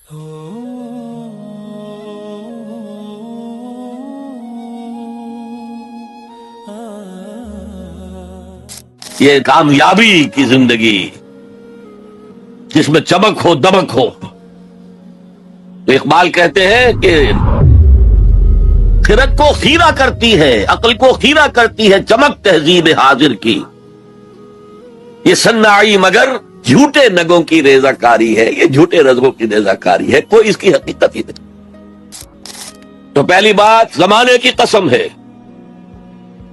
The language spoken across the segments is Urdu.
یہ کامیابی کی زندگی جس میں چمک ہو دمک ہو. تو اقبال کہتے ہیں کہ خرد کو خیرہ کرتی ہے، عقل کو خیرہ کرتی ہے چمک تہذیب حاضر کی. یہ صناعی مگر جھوٹے نگوں کی ریزہ کاری ہے، یہ جھوٹے رزقوں کی ریزہ کاری ہے، کوئی اس کی حقیقت ہی نہیں. تو پہلی بات زمانے کی قسم ہے،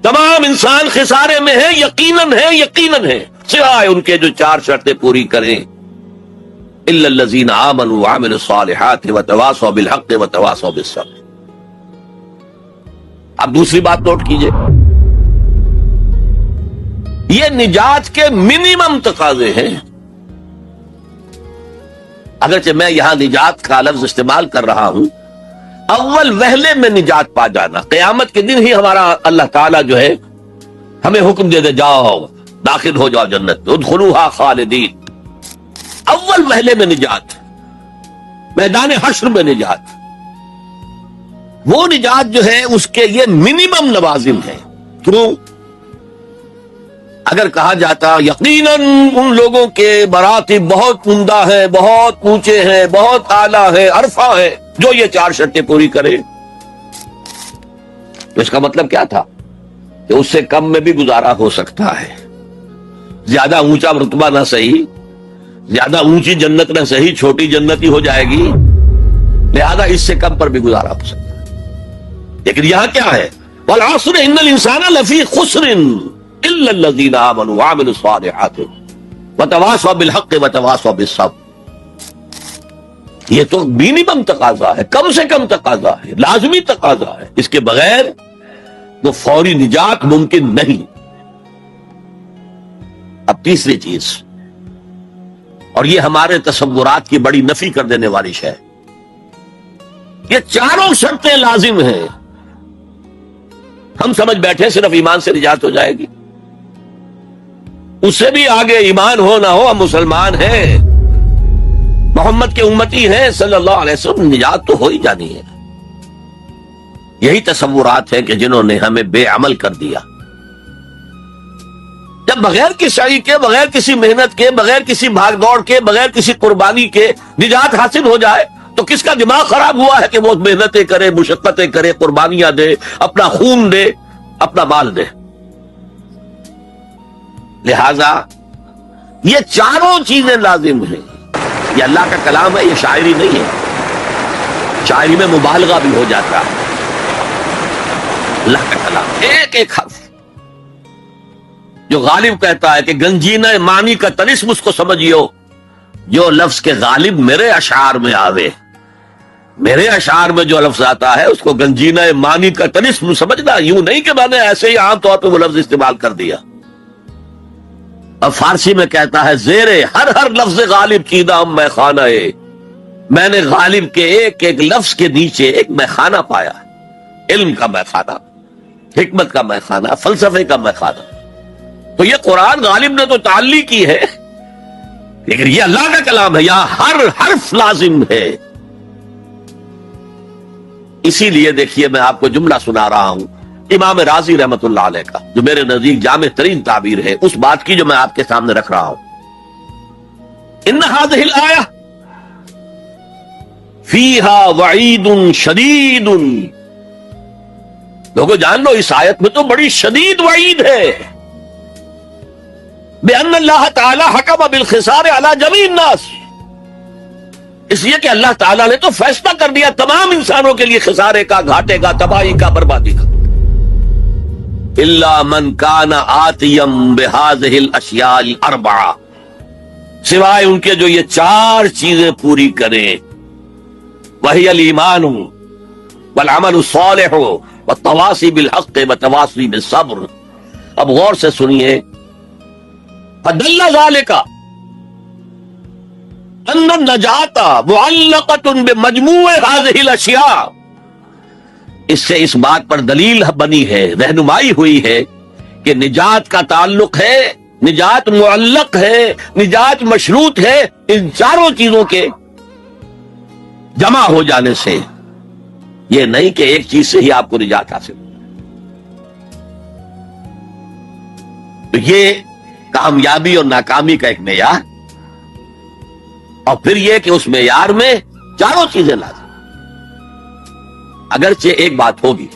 تمام انسان خسارے میں ہے، یقیناً ہے، یقیناً ہے، سوائے ان کے جو چار شرطیں پوری کریں. الا الذین آمنوا وعملوا الصالحات وتواصوا بالحق وتواصوا بالصبر. اب دوسری بات نوٹ کیجئے، یہ نجات کے منیمم تقاضے ہیں. اگرچہ میں یہاں نجات کا لفظ استعمال کر رہا ہوں، اول وہلے میں نجات پا جانا، قیامت کے دن ہی ہمارا اللہ تعالیٰ جو ہے ہمیں حکم دے دے جاؤ داخل ہو جاؤ جنت میں، ادخلوها خالدین. اول وہلے میں نجات، میدان حشر میں نجات. وہ نجات جو ہے اس کے یہ منیمم لوازم ہے. کیوں؟ اگر کہا جاتا یقیناً ان لوگوں کے مراتب بہت عمدہ ہیں، بہت اونچے ہیں، بہت اعلیٰ ہیں، عرفہ ہے، جو یہ چار شرطیں پوری کرے، تو اس کا مطلب کیا تھا کہ اس سے کم میں بھی گزارا ہو سکتا ہے. زیادہ اونچا رتبہ نہ صحیح، زیادہ اونچی جنت نہ صحیح، چھوٹی جنت ہی ہو جائے گی، لہذا اس سے کم پر بھی گزارا ہو سکتا ہے. لیکن یہاں کیا ہے؟ والعصر ان الانسان لفی خسر الا الذین آمنوا وعملوا الصالحات وتواصوا بالحق وتواصوا بالصبر. یہ تو منیمم تقاضا ہے، کم سے کم تقاضا ہے، لازمی تقاضا ہے. اس کے بغیر وہ فوری نجات ممکن نہیں. اب تیسری چیز، اور یہ ہمارے تصورات کی بڑی نفی کر دینے والی شے، یہ چاروں شرطیں لازم ہیں. ہم سمجھ بیٹھے صرف ایمان سے نجات ہو جائے گی. اس سے بھی آگے ایمان ہو نہ ہو، ہم مسلمان ہیں، محمد کے امتی ہیں صلی اللہ علیہ وسلم، نجات تو ہو ہی جانی ہے. یہی تصورات ہیں کہ جنہوں نے ہمیں بے عمل کر دیا. جب بغیر کسی سعی کے، بغیر کسی محنت کے، بغیر کسی بھاگ دوڑ کے، بغیر کسی قربانی کے نجات حاصل ہو جائے تو کس کا دماغ خراب ہوا ہے کہ وہ محنتیں کرے، مشقتیں کرے، قربانیاں دے، اپنا خون دے، اپنا مال دے. لہذا یہ چاروں چیزیں لازم ہیں. یہ اللہ کا کلام ہے، یہ شاعری نہیں ہے. شاعری میں مبالغہ بھی ہو جاتا ہے. اللہ کا کلام ایک ایک حرف جو غالب کہتا ہے کہ گنجینہ معنی کا طلسم اس کو سمجھیو، جو لفظ کے غالب میرے اشعار میں آوے. میرے اشعار میں جو لفظ آتا ہے اس کو گنجینہ معنی کا طلسم سمجھنا، یوں نہیں کہ میں نے ایسے ہی عام طور پہ وہ لفظ استعمال کر دیا. اور فارسی میں کہتا ہے زیرے ہر لفظ غالب چیدہ میں خانہ ہے. میں نے غالب کے ایک ایک لفظ کے نیچے ایک میخانہ پایا، علم کا میخانہ، حکمت کا میخانہ، فلسفے کا میخانہ. تو یہ قرآن غالب نے تو تعلی کی ہے، لیکن یہ اللہ کا کلام ہے، یہاں ہر حرف لازم ہے. اسی لیے دیکھیے میں آپ کو جملہ سنا رہا ہوں امام رازی رحمت اللہ علیہ کا، جو میرے نزدیک جامع ترین تعبیر ہے اس بات کی جو میں آپ کے سامنے رکھ رہا ہوں. ان هذه الآیہ فیہا وعید شدید. لوگوں جان لو اس آیت میں تو بڑی شدید وعید ہے. بأن اللہ تعالی حکم بالخسار علی جمیع الناس، اس لیے کہ اللہ تعالیٰ نے تو فیصلہ کر دیا تمام انسانوں کے لیے خسارے کا، گھاٹے کا، تباہی کا، بربادی کا. الا من کان آتیا بہذہ الاشیاء الاربعہ، سوائے ان کے جو یہ چار چیزیں پوری کریں. وہی الایمان والعمل الصالح والتواصی بالحق والتواصی بالصبر. اب غور سے سنیے، فدل ذلک ان النجات معلقۃ بمجموع هذه الاشیاء. اس سے اس بات پر دلیل بنی ہے، رہنمائی ہوئی ہے کہ نجات کا تعلق ہے، نجات معلق ہے، نجات مشروط ہے ان چاروں چیزوں کے جمع ہو جانے سے، یہ نہیں کہ ایک چیز سے ہی آپ کو نجات حاصل ہو۔ تو یہ کامیابی اور ناکامی کا ایک معیار، اور پھر یہ کہ اس معیار میں چاروں چیزیں لازم۔ اگرچہ ایک بات ہوگی،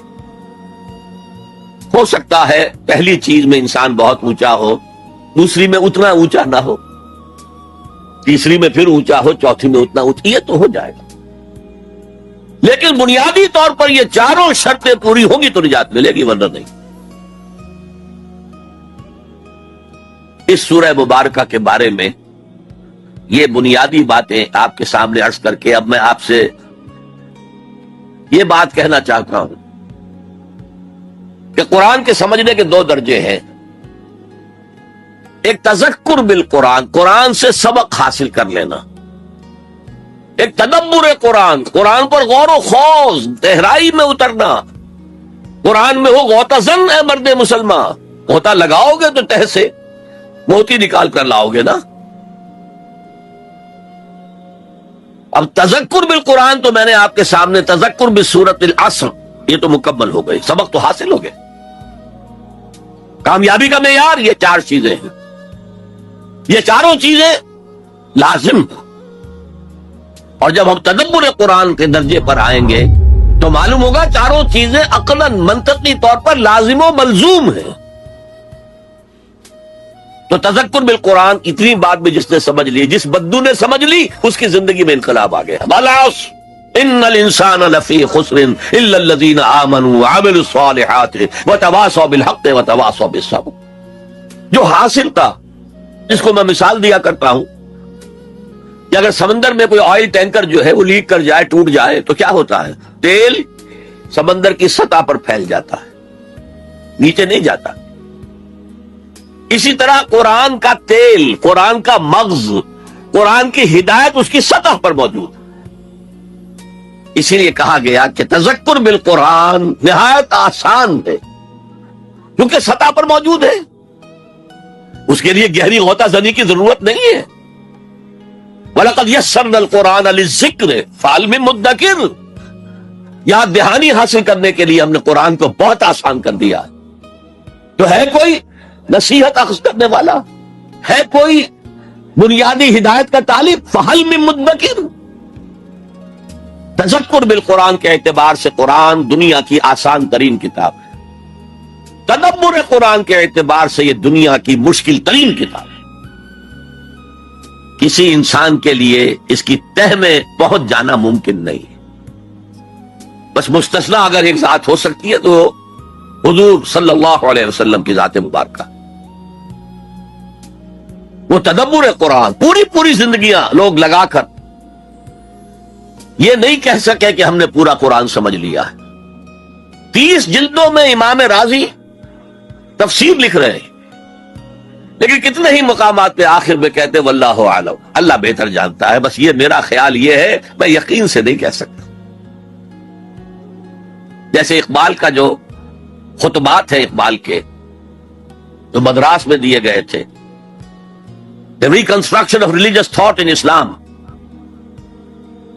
ہو سکتا ہے پہلی چیز میں انسان بہت اونچا ہو، دوسری میں اتنا اونچا نہ ہو، تیسری میں پھر اونچا ہو، چوتھی میں اتنا اونچا، یہ تو ہو جائے گا، لیکن بنیادی طور پر یہ چاروں شرطیں پوری ہوں گی تو نجات ملے گی، ورنہ نہیں۔ اس سورہ مبارکہ کے بارے میں یہ بنیادی باتیں آپ کے سامنے عرض کر کے اب میں آپ سے یہ بات کہنا چاہتا ہوں کہ قرآن کے سمجھنے کے دو درجے ہیں، ایک تذکر بالقرآن، قرآن سے سبق حاصل کر لینا، ایک تدبر قرآن، قرآن پر غور و خوض، گہرائی میں اترنا۔ قرآن میں ہو غوطہ اے مرد مسلمان، غوطہ لگاؤ گے تو تہ سے موتی نکال کر لاؤ گے نا۔ اب تذکر بالقرآن تو میں نے آپ کے سامنے تذکر بسورۃ العصر، یہ تو مکمل ہو گئی، سبق تو حاصل ہو گئے۔ کامیابی کا معیار یہ چار چیزیں ہیں، یہ چاروں چیزیں لازم ہیں۔ اور جب ہم تدبر قرآن کے درجے پر آئیں گے تو معلوم ہوگا چاروں چیزیں عقلاً منطقی طور پر لازم و ملزوم ہیں۔ تو تذکر بالقرآن اتنی بات بھی جس نے سمجھ لی، جس بدو نے سمجھ لی، اس کی زندگی میں انقلاب آ گیا۔ وَالْعَصْرِ إِنَّ الْإِنسَانَ لَفِي خُسْرٍ إِلَّا الَّذِينَ آمَنُوا وَعَمِلُوا الصَّالِحَاتِ وَتَوَاصَوْا بِالْحَقِّ وَتَوَاصَوْا بِالصَّبْرِ۔ جو حاصل تھا، جس کو میں مثال دیا کرتا ہوں کہ اگر سمندر میں کوئی آئل ٹینکر جو ہے وہ لیک کر جائے، ٹوٹ جائے تو کیا ہوتا ہے؟ تیل سمندر کی سطح پر پھیل جاتا ہے، نیچے نہیں جاتا۔ اسی طرح قرآن کا تیل، قرآن کا مغز، قرآن کی ہدایت اس کی سطح پر موجود ہے۔ اسی لیے کہا گیا کہ تذکر بالقرآن نہایت آسان ہے، کیونکہ سطح پر موجود ہے، اس کے لیے گہری غوطہ زنی کی ضرورت نہیں ہے۔ وَلَقَدْ يَسَّرْنَا الْقُرْآنَ لِلذِّكْرِ فَهَلْ مِن مُدَّكِرٍ، یاد دہانی حاصل کرنے کے لیے ہم نے قرآن کو بہت آسان کر دیا۔ تو ہے کوئی نصیحت اخذ کرنے والا، ہے کوئی بنیادی ہدایت کا طالب؟ فَهَلْ مِن مُدَّكِرٍ۔ تذکر بالقرآن کے اعتبار سے قرآن دنیا کی آسان ترین کتاب ہے، تدبر قرآن کے اعتبار سے یہ دنیا کی مشکل ترین کتاب ہے۔ کسی انسان کے لیے اس کی تہ میں پہنچ جانا ممکن نہیں ہے، بس مستثنا اگر ایک ذات ہو سکتی ہے تو حضور صلی اللہ علیہ وسلم کی ذات مبارکہ۔ وہ تدبر قرآن پوری زندگیاں لوگ لگا کر یہ نہیں کہہ سکے کہ ہم نے پورا قرآن سمجھ لیا ہے۔ 30 جلدوں میں امام رازی تفسیر لکھ رہے ہیں، لیکن کتنے ہی مقامات پہ آخر میں کہتے واللہ اعلم، اللہ بہتر جانتا ہے، بس یہ میرا خیال یہ ہے، میں یقین سے نہیں کہہ سکتا۔ جیسے اقبال کا جو خطبات ہیں اقبال کے جو مدراس میں دیے گئے تھے، The reconstruction of religious thought in Islam،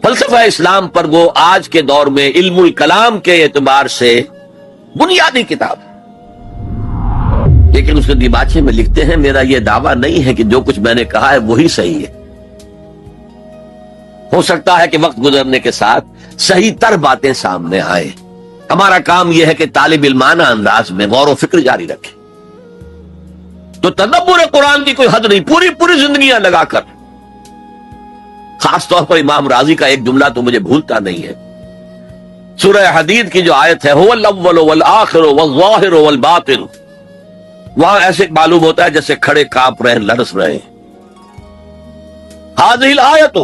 فلسفہ اسلام پر وہ آج کے دور میں علم الکلام کے اعتبار سے بنیادی کتاب ہے۔ لیکن اس کے دیباچے میں لکھتے ہیں میرا یہ دعویٰ نہیں ہے کہ جو کچھ میں نے کہا ہے وہی صحیح ہے، ہو سکتا ہے کہ وقت گزرنے کے ساتھ صحیح تر باتیں سامنے آئیں۔ ہمارا کام یہ ہے کہ طالب علمانہ انداز میں غور و فکر جاری رکھیں۔ تو تدبر قرآن کی کوئی حد نہیں، پوری زندگیاں لگا کر۔ خاص طور پر امام راضی کا ایک جملہ تو مجھے بھولتا نہیں ہے، سورہ حدید کی جو آیت ہے هو الاول والآخر والظاہر والباطن، وہاں ایسے معلوم ہوتا ہے جیسے کھڑے کانپ رہے ہیں، لرز رہے ہیں۔ هذه الآیت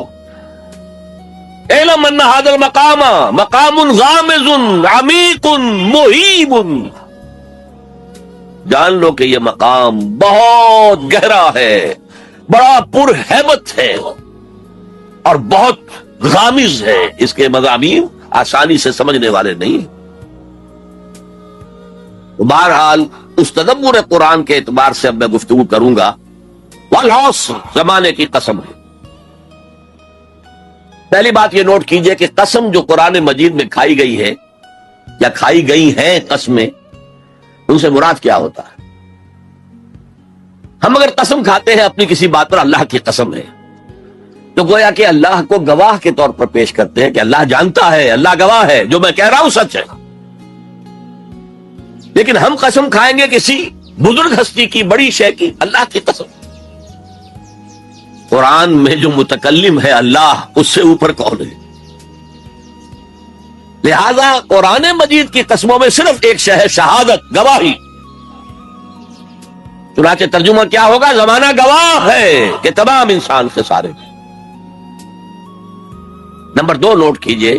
اعلم ان هذا المقام مقام غامض عمیق مہیب، جان لو کہ یہ مقام بہت گہرا ہے، بڑا پرہیبت ہے اور بہت غامض ہے، اس کے مضامین آسانی سے سمجھنے والے نہیں ہیں۔ بہرحال اس تدبر قرآن کے اعتبار سے اب میں گفتگو کروں گا۔ والعصر، زمانے کی قسم ہے، پہلی بات یہ نوٹ کیجئے کہ قسم جو قرآن مجید میں کھائی گئی ہے یا کھائی گئی ہیں قسمیں، ان سے مراد کیا ہوتا ہے؟ ہم اگر قسم کھاتے ہیں اپنی کسی بات پر، اللہ کی قسم ہے، تو گویا کہ اللہ کو گواہ کے طور پر پیش کرتے ہیں کہ اللہ جانتا ہے، اللہ گواہ ہے، جو میں کہہ رہا ہوں سچ ہے۔ لیکن ہم قسم کھائیں گے کسی بزرگ ہستی کی، بڑی شے کی، اللہ کی قسم۔ قرآن میں جو متکلم ہے اللہ، اس سے اوپر کون ہے؟ لہذا قرآن مجید کی قسموں میں صرف ایک شے ہے، شہادت، گواہی۔ چنانچہ ترجمہ کیا ہوگا؟ زمانہ گواہ ہے کہ تمام انسان کے سارے۔ نمبر 2 نوٹ کیجئے،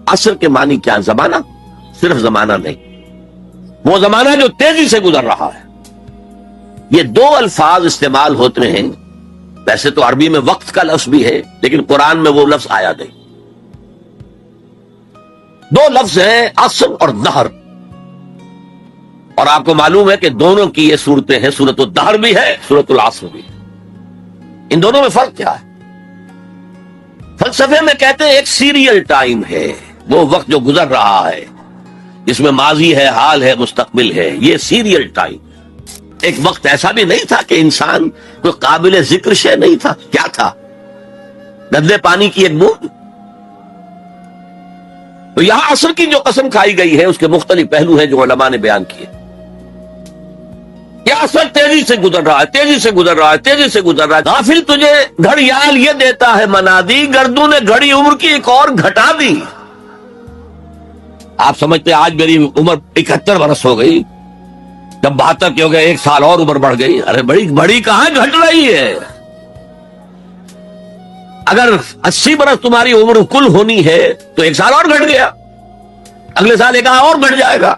عصر کے معنی کیا؟ زمانہ، صرف زمانہ نہیں، وہ زمانہ جو تیزی سے گزر رہا ہے۔ یہ 2 الفاظ استعمال ہوتے ہیں، ویسے تو عربی میں وقت کا لفظ بھی ہے، لیکن قرآن میں وہ لفظ آیا نہیں۔ 2 لفظ ہیں، عصر اور دہر، اور آپ کو معلوم ہے کہ دونوں کی یہ صورتیں ہیں، سورۃ الدہر بھی ہے، سورۃ العصر بھی ہے۔ ان دونوں میں فرق کیا ہے؟ فلسفے میں کہتے ہیں ایک سیریل ٹائم ہے، وہ وقت جو گزر رہا ہے، جس میں ماضی ہے، حال ہے، مستقبل ہے، یہ سیریل ٹائم۔ ایک وقت ایسا بھی نہیں تھا کہ انسان کوئی قابل ذکر شے نہیں تھا۔ کیا تھا؟ گندے پانی کی ایک بوند۔ تو یہاں عصر کی جو قسم کھائی گئی ہے، اس کے مختلف پہلو ہیں جو علماء نے بیان کیے۔ یہ عصر تیزی سے گزر رہا ہے، تیزی سے گزر رہا ہے، تیزی سے گزر رہا ہے۔ غافل تجھے گھڑیال یہ دیتا ہے منادی، گردوں نے گھڑی عمر کی ایک اور گھٹا دی۔ آپ سمجھتے ہیں آج میری عمر 71 برس ہو گئی، جب 72 کی ہو گئے، 1 سال اور عمر بڑھ گئی۔ ارے بڑی کہاں گھٹ رہی ہے؟ اگر 80 برس تمہاری عمر کل ہونی ہے تو 1 سال اور گھٹ گیا، اگلے سال 1 اور گھٹ جائے گا۔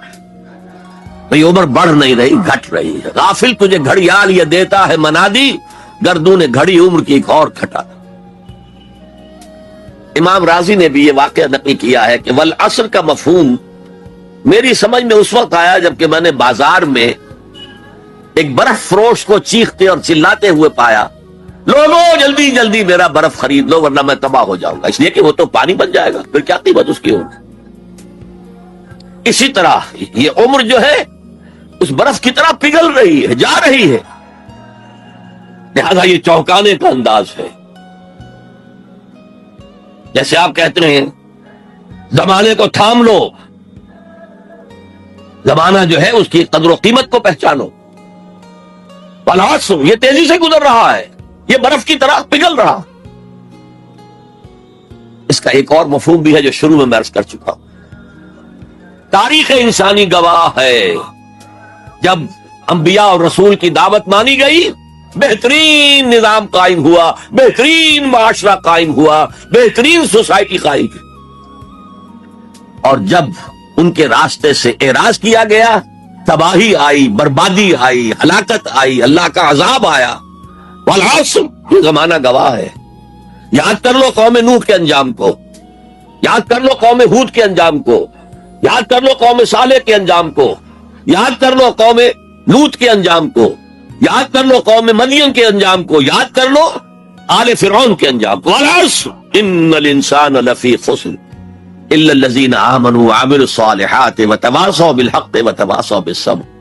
تو یہ عمر بڑھ نہیں رہی، گھٹ رہی ہے۔ غافل تجھے گھڑیال یہ دیتا ہے منادی، گردوں نے گھڑی عمر کی ایک اور گھٹا۔ امام راضی نے بھی یہ واقعہ نقل کیا ہے کہ والعصر کا مفہوم میری سمجھ میں اس وقت آیا جبکہ میں نے بازار میں ایک برف فروش کو چیختے اور چلاتے ہوئے پایا، لوگوں جلدی جلدی میرا برف خرید لو ورنہ میں تباہ ہو جاؤں گا، اس لیے کہ وہ تو پانی بن جائے گا، پھر کیا قیمت اس کی ہوگی۔ اسی طرح یہ عمر جو ہے اس برف کی طرح پگھل رہی ہے، جا رہی ہے، لہذا یہ چونکانے کا انداز ہے۔ جیسے آپ کہتے ہیں زمانے کو تھام لو، زمانہ جو ہے اس کی قدر و قیمت کو پہچانو۔ والعصر، یہ تیزی سے گزر رہا ہے، یہ برف کی طرح پگھل رہا۔ اس کا ایک اور مفہوم بھی ہے جو شروع میں عرض کر چکا ہوں۔ تاریخ انسانی گواہ ہے، جب انبیاء اور رسول کی دعوت مانی گئی، بہترین نظام قائم ہوا، بہترین معاشرہ قائم ہوا، بہترین سوسائٹی قائم کی، اور جب ان کے راستے سے اعراض کیا گیا، تباہی آئی، بربادی آئی، ہلاکت آئی، اللہ کا عذاب آیا۔ والعصر، یہ زمانہ گواہ ہے۔ یاد کر لو قوم نوح کے انجام کو، یاد کر لو قوم ہود کے انجام کو، یاد کر لو قوم صالح کے انجام کو، یاد کر لو قوم لوط کے انجام کو، یاد کر لو قوم مدین کے انجام کو، یاد کر لو آل فرعون کے انجام کو۔ والعصر ان الانسان لفی خسر الا الذین آمنوا وعملوا الصالحات وتواصوا بالحق وتواصوا بالصبر۔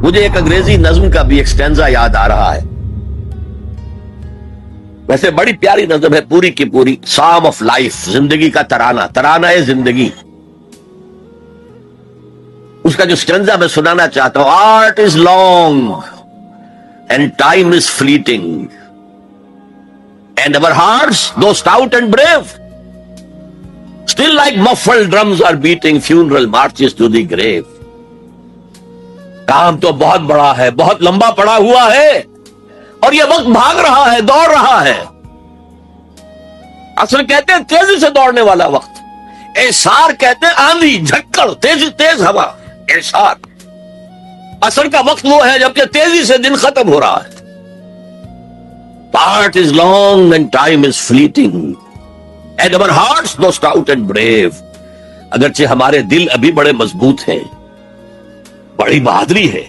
مجھے ایک انگریزی نظم کا بھی ایک سٹینزا یاد آ رہا ہے، ویسے بڑی پیاری نظم ہے، پوری کی پوری، سام آف لائف، زندگی کا ترانہ، ترانہ ہے زندگی۔ اس کا جو سٹینزا میں سنانا چاہتا ہوں، art is long and time is fleeting and our hearts though stout and brave still like muffled drums are beating funeral marches to the grave۔ کام تو بہت بڑا ہے، بہت لمبا پڑا ہوا ہے، اور یہ وقت بھاگ رہا ہے، دوڑ رہا ہے۔ اصل کہتے ہیں تیزی سے دوڑنے والا وقت، اعصار کہتے ہیں آندھی، جھکڑ، تیز ہوا، اعصار۔ عصر کا وقت وہ ہے جبکہ تیزی سے دن ختم ہو رہا ہے۔ Part is long and time is fleeting and our hearts though stout and brave۔ اگرچہ ہمارے دل ابھی بڑے مضبوط ہیں، بڑی بہادری ہے،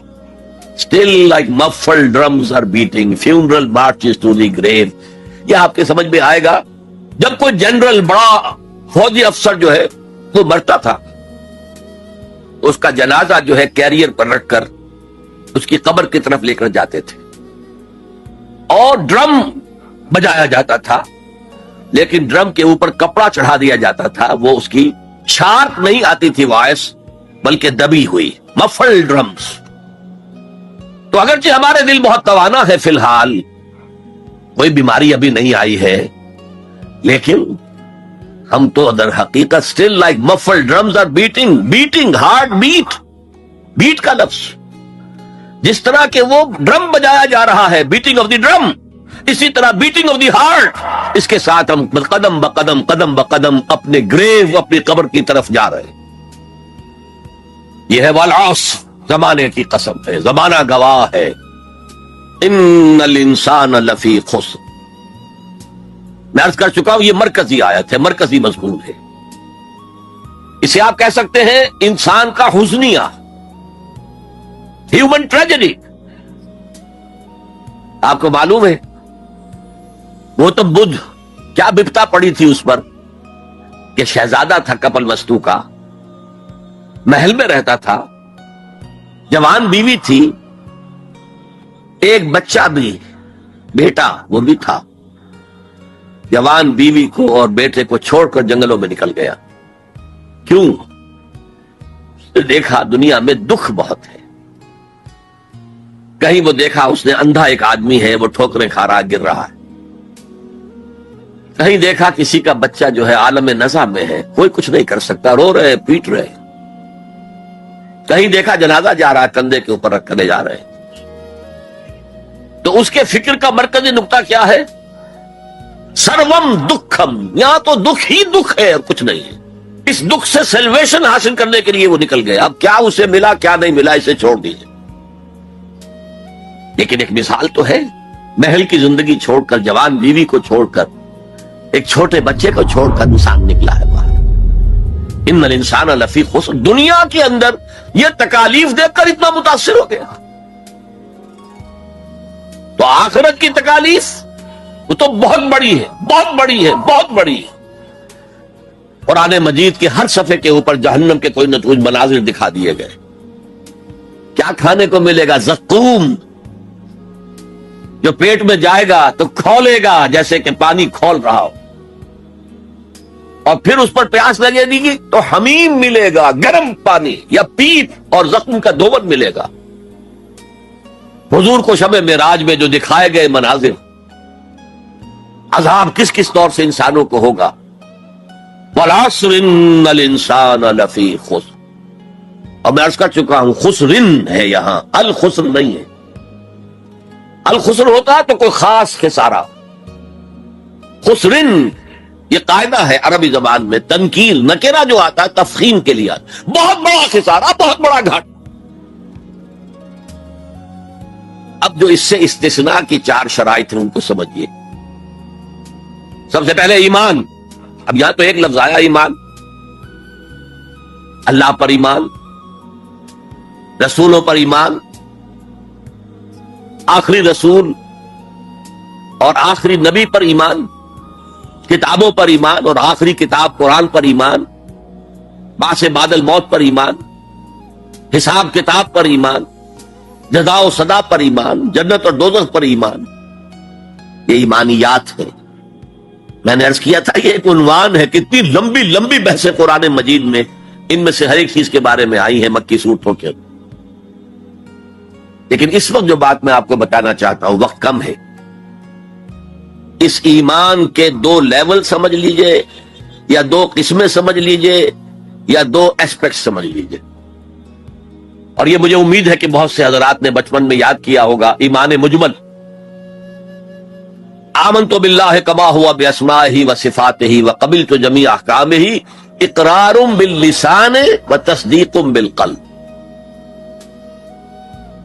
still like muffled drums are beating funeral marches to the grave۔ یہ آپ کے سمجھ میں آئے گا جب کوئی جنرل بڑا فوجی افسر جو ہے وہ مرتا تھا، اس کا جنازہ جو ہے کیریئر پر رکھ کر اس کی قبر کی طرف لے کر جاتے تھے اور ڈرم بجایا جاتا تھا، لیکن ڈرم کے اوپر کپڑا چڑھا دیا جاتا تھا، وہ اس کی شارپ نہیں آتی تھی وائس، بلکہ دبی ہوئی، مفل ڈرمز۔ تو اگرچہ ہمارے دل بہت توانا ہے، فی الحال کوئی بیماری ابھی نہیں آئی ہے، لیکن ہم تو در حقیقت still like muffled drums are beating heart beat کا لفظ جس طرح کہ وہ ڈرم بجایا جا رہا ہے، بیٹنگ آف دی ڈرم، اسی طرح بیٹنگ آف دی ہارٹ، اس کے ساتھ ہم قدم بقدم اپنے گریو، اپنی قبر کی طرف جا رہے ہیں۔ یہ ہے والعصر، زمانے کی قسم ہے، زمانہ گواہ ہے، ان الانسان لفی خسر۔ میں عرض کر چکا ہوں یہ مرکزی آیت ہے، مرکزی مضمون ہے، اسے آپ کہہ سکتے ہیں انسان کا حزنیہ، ہیومن ٹریجڈی۔ آپ کو معلوم ہے وہ تو بدھ کیا بپتا پڑی تھی اس پر کہ شہزادہ تھا کپل وستو کا، محل میں رہتا تھا، جوان بیوی تھی، ایک بچہ بھی، بیٹا وہ بھی تھا، جوان بیوی کو اور بیٹے کو چھوڑ کر جنگلوں میں نکل گیا۔ کیوں؟ اس نے دیکھا دنیا میں دکھ بہت ہے۔ کہیں وہ دیکھا اس نے اندھا ایک آدمی ہے، وہ ٹھوکریں کھا رہا، گر رہا ہے۔ کہیں دیکھا کسی کا بچہ جو ہے عالم نزع میں ہے، کوئی کچھ نہیں کر سکتا، رو رہے پیٹ رہے۔ کہیں دیکھا جنازہ جا رہا، کندھے کے اوپر رکھ کر لے جا رہے۔ تو اس کے فکر کا مرکزی نقطہ کیا ہے؟ سروم دکھم، یہاں تو دکھ ہی دکھ ہے اور کچھ نہیں ہے۔ اس دکھ سے سیلویشن حاصل کرنے کے لیے وہ نکل گیا۔ اب کیا اسے ملا کیا نہیں ملا اسے چھوڑ دیجیے، لیکن ایک مثال تو ہے، محل کی زندگی چھوڑ کر، جوان بیوی کو چھوڑ کر، ایک چھوٹے بچے کو چھوڑ کر انسان نکلا ہے باہر۔ ان الانسان لفی خسر، دنیا کے اندر یہ تکالیف دیکھ کر اتنا متاثر ہو گیا، تو آخرت کی تکالیف وہ تو بہت بڑی ہے، بہت بڑی ہے، بہت بڑی ہے۔ قرآن مجید کے ہر صفحے کے اوپر جہنم کے کوئی نہ کوئی مناظر دکھا دیے گئے۔ کیا کھانے کو ملے گا؟ زقوم، جو پیٹ میں جائے گا تو کھولے گا جیسے کہ پانی کھول رہا ہو، اور پھر اس پر پیاس لگے گی تو حمیم ملے گا، گرم پانی، یا پیپ اور زخم کا دھون ملے گا۔ حضور کو شب معراج میں جو دکھائے گئے مناظر، عذاب کس کس طور سے انسانوں کو ہوگا۔ والعصر ان الانسان لفی خسر، اور میں عرض کر چکا ہوں خسرن ہے یہاں، الخسر نہیں ہے۔ الخسر ہوتا تو کوئی خاص خسارہ، خسرن یہ قاعدہ ہے عربی زبان میں، تنکیر نکرہ جو آتا ہے تفخیم کے لیے، بہت بڑا خسارہ، بہت بڑا گھاٹ۔ اب جو اس سے استثناء کی 4 شرائط ہیں ان کو سمجھیے۔ سب سے پہلے ایمان، اب یہاں تو ایک لفظ آیا ایمان، اللہ پر ایمان، رسولوں پر ایمان، آخری رسول اور آخری نبی پر ایمان، کتابوں پر ایمان اور آخری کتاب قرآن پر ایمان، بعث بعد الموت پر ایمان، حساب کتاب پر ایمان، جزا و سزا پر ایمان، جنت اور دوزخ پر ایمان۔ یہ ایمانیات ہے۔ میں نے عرض کیا تھا یہ ایک عنوان ہے، کتنی لمبی لمبی بحثیں قرآن مجید میں ان میں سے ہر ایک چیز کے بارے میں آئی ہیں مکی صورتوں کے، لیکن اس وقت جو بات میں آپ کو بتانا چاہتا ہوں، وقت کم ہے، اس ایمان کے 2 لیول سمجھ لیجئے، یا 2 قسمیں سمجھ لیجئے، یا 2 ایسپیکٹ سمجھ لیجئے۔ اور یہ مجھے امید ہے کہ بہت سے حضرات نے بچپن میں یاد کیا ہوگا، ایمان مجمل، آمنت باللہ کما ہوا باسمائہ و صفاتہ وقبلت جمیع احکامہ اقرار باللسان و تصدیق بالقلب۔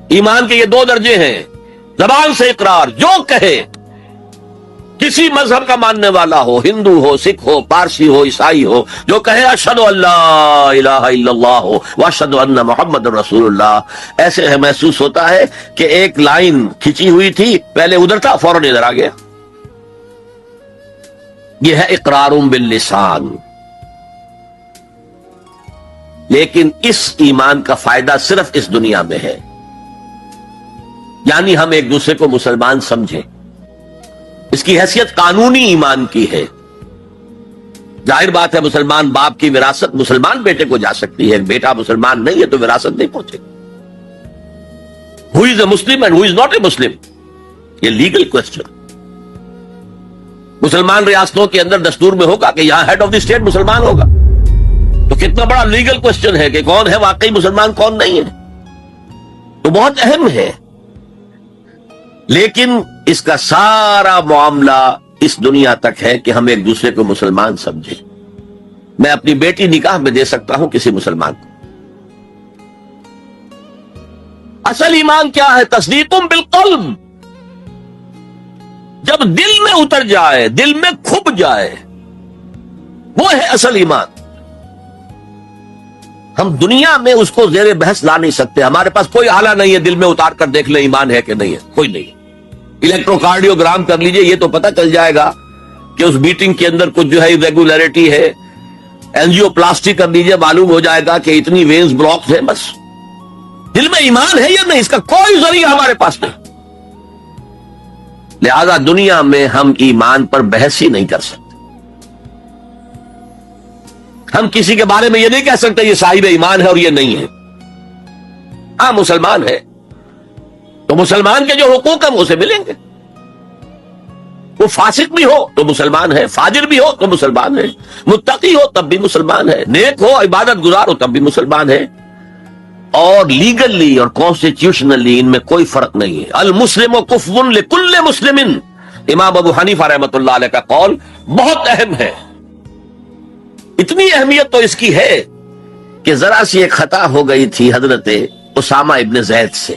ایمان کے یہ 2 درجے ہیں، زبان سے اقرار، جو کہے، کسی مذہب کا ماننے والا ہو، ہندو ہو، سکھ ہو، پارسی ہو، عیسائی ہو، جو کہے اشہد ان لا الہ الا اللہ واشہد ان محمد رسول اللہ، ایسے ہے محسوس ہوتا ہے کہ ایک لائن کھچی ہوئی تھی، پہلے ادھر تھا فوراً ادھر آ گیا۔ یہ ہے اقرار باللسان، لیکن اس ایمان کا فائدہ صرف اس دنیا میں ہے، یعنی ہم ایک دوسرے کو مسلمان سمجھیں۔ اس کی حیثیت قانونی ایمان کی ہے۔ ظاہر بات ہے مسلمان باپ کی وراثت مسلمان بیٹے کو جا سکتی ہے، بیٹا مسلمان نہیں ہے تو وراثت نہیں پہنچے۔ ہو از اے Muslim and who is not a مسلم، یہ لیگل کوسچن۔ مسلمان ریاستوں کے اندر دستور میں ہوگا کہ یہاں ہیڈ آف دی اسٹیٹ مسلمان ہوگا، تو کتنا بڑا لیگل کوسچن ہے کہ کون ہے واقعی مسلمان کون نہیں ہے، تو بہت اہم ہے۔ لیکن اس کا سارا معاملہ اس دنیا تک ہے کہ ہم ایک دوسرے کو مسلمان سمجھیں۔ میں اپنی بیٹی نکاح میں دے سکتا ہوں کسی مسلمان کو۔ اصل ایمان کیا ہے؟ تصدیق بالقلب، جب دل میں اتر جائے، دل میں کھپ جائے، وہ ہے اصل ایمان۔ ہم دنیا میں اس کو زیر بحث لا نہیں سکتے، ہمارے پاس کوئی آلہ نہیں ہے دل میں اتار کر دیکھ لیں ایمان ہے کہ نہیں ہے، کوئی نہیں۔ الیکٹروکارڈیوگرام کر لیجئے، یہ تو پتہ چل جائے گا کہ اس میٹنگ کے اندر کچھ جو ہے ریگولیرٹی ہے۔ اینجیو پلاسٹی کر لیجئے، معلوم ہو جائے گا کہ اتنی وینز بلاکس ہیں۔ بس دل میں ایمان ہے یا نہیں، اس کا کوئی ذریعہ ہمارے پاس نہیں۔ لہذا دنیا میں ہم ایمان پر بحث ہی نہیں کر سکتے۔ ہم کسی کے بارے میں یہ نہیں کہہ سکتے یہ صاحب ایمان ہے اور یہ نہیں ہے۔ ہاں مسلمان ہے تو مسلمان کے جو حقوق ہیں وہ اسے ملیں گے۔ وہ فاسق بھی ہو تو مسلمان ہے، فاجر بھی ہو تو مسلمان ہے، متقی ہو تب بھی مسلمان ہے، نیک ہو عبادت گزار ہو تب بھی مسلمان ہے۔ اور لیگلی اور کانسٹیٹیوشنلی ان میں کوئی فرق نہیں ہے۔ المسلم کفو لکل مسلم، امام ابو حنیفہ رحمۃ اللہ علیہ کا قول بہت اہم ہے۔ اتنی اہمیت تو اس کی ہے کہ ذرا سی ایک خطا ہو گئی تھی حضرت اسامہ ابن زید سے۔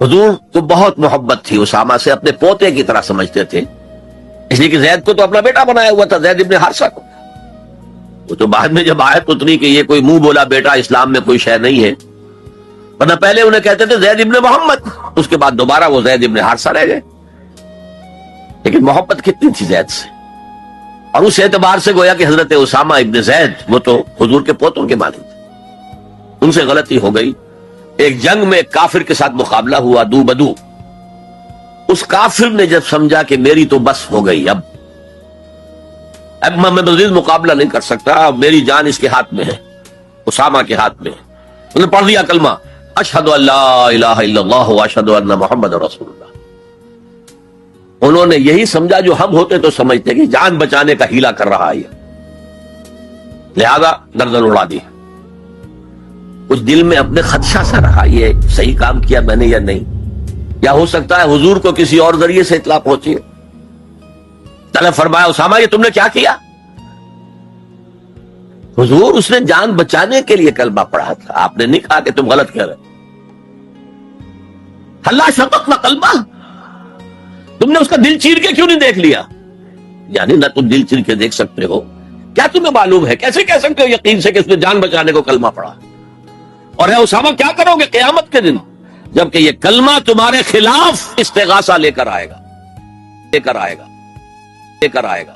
حضور کو بہت محبت تھی اسامہ سے، اپنے پوتے کی طرح سمجھتے تھے، اس لیے کہ زید کو تو اپنا بیٹا بنایا ہوا تھا، زید ابن حارثہ کو۔ وہ تو بعد میں جب آیت اتری کہ یہ کوئی منہ بولا بیٹا اسلام میں کوئی شے نہیں ہے، ورنہ پہلے انہیں کہتے تھے زید ابن محمد، اس کے بعد دوبارہ وہ زید ابن حارثہ رہ گئے۔ لیکن محبت کتنی تھی زید سے، اور اس اعتبار سے گویا کہ حضرت اسامہ ابن زید وہ تو حضور کے پوتوں کے مانند تھے۔ ان سے غلطی ہو گئی، ایک جنگ میں ایک کافر کے ساتھ مقابلہ ہوا دو بدو۔ اس کافر نے جب سمجھا کہ میری تو بس ہو گئی، اب میں مزید مقابلہ نہیں کر سکتا، میری جان اس کے ہاتھ میں ہے، اسامہ کے ہاتھ میں ہے، انہوں نے پڑھ دیا کلمہ اشہد ان لا الہ الا اللہ واشہد ان محمد رسول اللہ۔ انہوں نے یہی سمجھا جو ہم ہوتے تو سمجھتے کہ جان بچانے کا ہیلا کر رہا ہے، لہذا گردن اڑا دی۔ کچھ دل میں اپنے خدشہ سا رہا یہ صحیح کام کیا میں نے یا نہیں، یا ہو سکتا ہے حضور کو کسی اور ذریعے سے اطلاع پہنچی۔ طلب فرمایا اسامہ یہ تم نے کیا کیا؟ حضور اس نے جان بچانے کے لیے کلمہ پڑھا تھا، آپ نے نہیں کہا کہ تم غلط کہہ رہے۔ اللہ شققنا قلبہ، تم نے اس کا دل چیر کے کیوں نہیں دیکھ لیا؟ یعنی نہ تم دل چیر کے دیکھ سکتے ہو، کیا تمہیں معلوم ہے، کیسے کہہ سکتے ہو یقین سے کہ اس نے جان بچانے کو کلمہ پڑھا؟ اور ہے اسامہ کیا کرو گے قیامت کے دن جبکہ یہ کلمہ تمہارے خلاف استغاثہ لے کر آئے گا، لے کر آئے گا، لے کر آئے گا۔